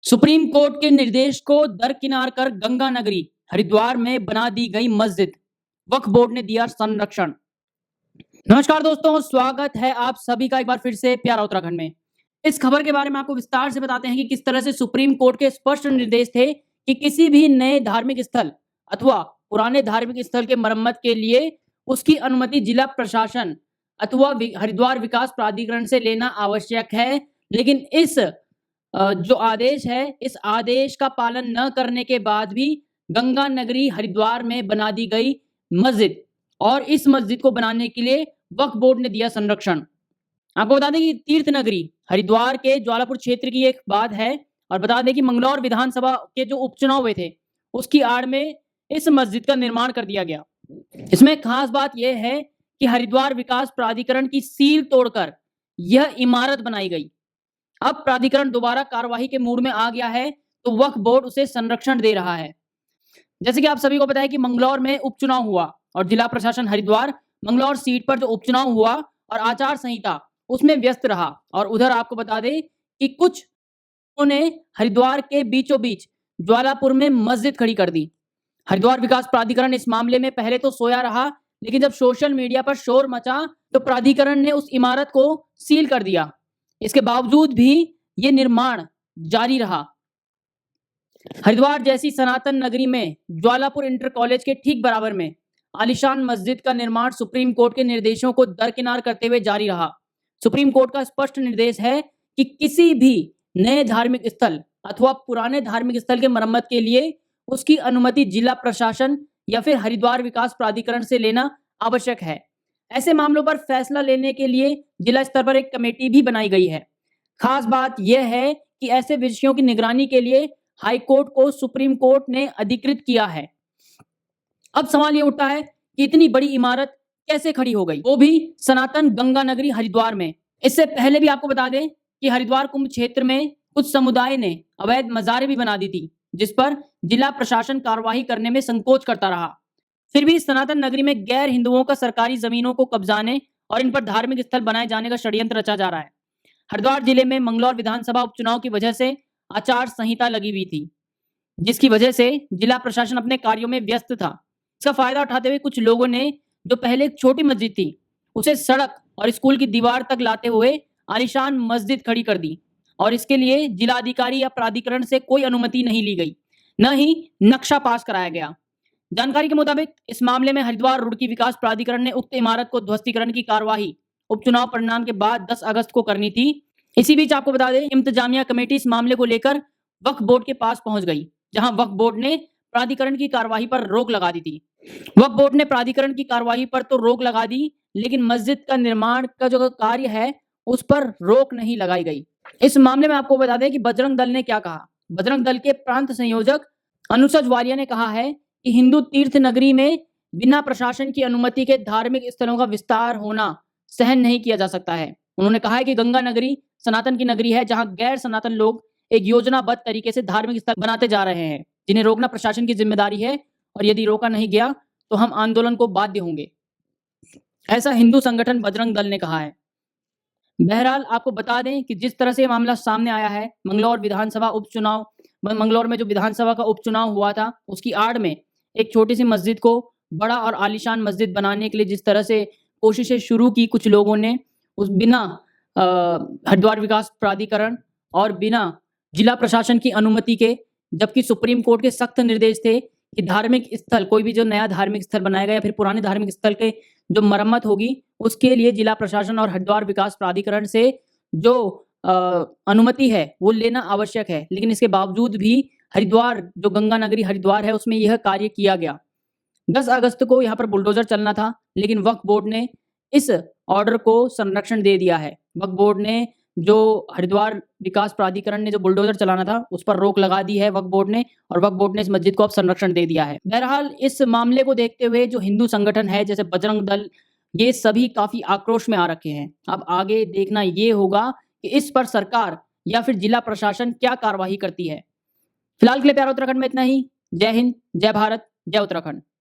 Supreme court के निर्देश को दरकिनार कर गंगा नगरी हरिद्वार में बना दी गई मस्जिद, वक्फ बोर्ड ने दिया संरक्षण। नमस्कार दोस्तों, स्वागत है आप सभी का एक बार फिर से प्यारा उत्तराखंड में। इस खबर के बारे में आपको विस्तार से बताते हैं कि किस तरह से सुप्रीम कोर्ट के स्पष्ट निर्देश थे कि किसी भी नए धार्मिक स्थल अथवा पुराने धार्मिक स्थल के मरम्मत के लिए उसकी अनुमति जिला प्रशासन अथवा हरिद्वार विकास प्राधिकरण से लेना आवश्यक है। लेकिन इस जो आदेश है, इस आदेश का पालन न करने के बाद भी गंगा नगरी हरिद्वार में बना दी गई मस्जिद और इस मस्जिद को बनाने के लिए वक्फ बोर्ड ने दिया संरक्षण। आपको बता दें कि तीर्थ नगरी हरिद्वार के ज्वालापुर क्षेत्र की एक बात है और बता दें कि मंगलौर विधानसभा के जो उपचुनाव हुए थे उसकी आड़ में इस मस्जिद का निर्माण कर दिया गया। इसमें खास बात यह है कि हरिद्वार विकास प्राधिकरण की सील तोड़कर यह इमारत बनाई गई। अब प्राधिकरण दोबारा कार्यवाही के मूड में आ गया है तो वक्फ बोर्ड उसे संरक्षण दे रहा है। जैसे कि आप सभी को पता है कि मंगलौर में उपचुनाव हुआ और जिला प्रशासन हरिद्वार मंगलौर सीट पर जो उपचुनाव हुआ और आचार संहिता उसमें व्यस्त रहा। और उधर आपको बता दें कि कुछ ने हरिद्वार के बीचों बीच ज्वालापुर में मस्जिद खड़ी कर दी। हरिद्वार विकास प्राधिकरण इस मामले में पहले तो सोया रहा, लेकिन जब सोशल मीडिया पर शोर मचा तो प्राधिकरण ने उस इमारत को सील कर दिया। इसके बावजूद भी ये निर्माण जारी रहा। हरिद्वार जैसी सनातन नगरी में ज्वालापुर इंटर कॉलेज के ठीक बराबर में आलीशान मस्जिद का निर्माण सुप्रीम कोर्ट के निर्देशों को दरकिनार करते हुए जारी रहा। सुप्रीम कोर्ट का स्पष्ट निर्देश है कि किसी भी नए धार्मिक स्थल अथवा पुराने धार्मिक स्थल के मरम्मत के लिए उसकी अनुमति जिला प्रशासन या फिर हरिद्वार विकास प्राधिकरण से लेना आवश्यक है। ऐसे मामलों पर फैसला लेने के लिए जिला स्तर पर एक कमेटी भी बनाई गई है। खास बात यह है कि ऐसे विषयों की निगरानी के लिए हाई कोर्ट को सुप्रीम कोर्ट ने अधिकृत किया है। अब सवाल ये उठता है कि इतनी बड़ी इमारत कैसे खड़ी हो गई, वो भी सनातन गंगा नगरी हरिद्वार में। इससे पहले भी आपको बता दें कि हरिद्वार कुंभ क्षेत्र में कुछ समुदाय ने अवैध मजारें भी बना दी थी, जिस पर जिला प्रशासन कार्रवाई करने में संकोच करता रहा। फिर भी सनातन नगरी में गैर हिंदुओं का सरकारी जमीनों को कब्जाने और इन पर धार्मिक स्थल बनाए जाने का षड्यंत्र रचा जा रहा है। हरिद्वार जिले में मंगलौर विधानसभा उपचुनाव की वजह से आचार संहिता लगी हुई थी, जिसकी वजह से जिला प्रशासन अपने कार्यों में व्यस्त था। इसका फायदा उठाते हुए कुछ लोगों ने जो पहले एक छोटी मस्जिद थी उसे सड़क और स्कूल की दीवार तक लाते हुए आलीशान मस्जिद खड़ी कर दी और इसके लिए जिलाधिकारी या प्राधिकरण से कोई अनुमति नहीं ली गई, न ही नक्शा पास कराया गया। जानकारी के मुताबिक इस मामले में हरिद्वार रुड़की विकास प्राधिकरण ने उक्त इमारत को ध्वस्तीकरण की कार्यवाही उपचुनाव परिणाम के बाद 10 अगस्त को करनी थी। इसी बीच आपको बता दें इंतजामिया कमेटी इस मामले को लेकर वक्फ बोर्ड के पास पहुंच गई, जहां वक्फ बोर्ड ने प्राधिकरण की कार्यवाही पर रोक लगा दी थी। वक्फ बोर्ड ने प्राधिकरण की कार्यवाही पर तो रोक लगा दी, लेकिन मस्जिद का निर्माण का जो कार्य है उस पर रोक नहीं लगाई गई। इस मामले में आपको बता दें कि बजरंग दल ने क्या कहा। बजरंग दल के प्रांत संयोजक अनुसज वालिया ने कहा है कि हिंदू तीर्थ नगरी में बिना प्रशासन की अनुमति के धार्मिक स्थलों का विस्तार होना सहन नहीं किया जा सकता है। उन्होंने कहा है कि गंगा नगरी सनातन की नगरी है, जहां गैर सनातन लोग एक योजनाबद्ध तरीके से धार्मिक स्थल बनाते जा रहे हैं, जिन्हें रोकना प्रशासन की जिम्मेदारी है और यदि रोका नहीं गया तो हम आंदोलन को बाध्य होंगे, ऐसा हिंदू संगठन बजरंग दल ने कहा है। बहरहाल आपको बता दें कि जिस तरह से मामला सामने आया है, मंगलौर में जो विधानसभा का उपचुनाव हुआ था उसकी आड़ में एक छोटी सी मस्जिद को बड़ा और आलीशान मस्जिद बनाने के लिए जिस तरह से कोशिशें शुरू की कुछ लोगों ने, उस बिना हरिद्वार विकास प्राधिकरण और बिना जिला प्रशासन की अनुमति के, जबकि सुप्रीम कोर्ट के सख्त निर्देश थे कि धार्मिक स्थल कोई भी जो नया धार्मिक स्थल बनाएगा या फिर पुराने धार्मिक स्थल के जो मरम्मत होगी उसके लिए जिला प्रशासन और हरिद्वार विकास प्राधिकरण से जो अनुमति है वो लेना आवश्यक है। लेकिन इसके बावजूद भी हरिद्वार जो गंगा नगरी हरिद्वार है उसमें यह कार्य किया गया। 10 अगस्त को यहाँ पर बुलडोजर चलना था, लेकिन वक्फ बोर्ड ने इस ऑर्डर को संरक्षण दे दिया है। वक्फ बोर्ड ने जो हरिद्वार विकास प्राधिकरण ने जो बुलडोजर चलाना था उस पर रोक लगा दी है वक्फ बोर्ड ने, और वक्फ बोर्ड ने इस मस्जिद को अब संरक्षण दे दिया है। बहरहाल इस मामले को देखते हुए जो हिंदू संगठन है जैसे बजरंग दल, ये सभी काफी आक्रोश में आ रखे हैं। अब आगे देखना ये होगा कि इस पर सरकार या फिर जिला प्रशासन क्या कार्यवाही करती है। फिलहाल के लिए प्यारा उत्तराखंड में इतना ही। जय हिंद, जय भारत, जय उत्तराखंड।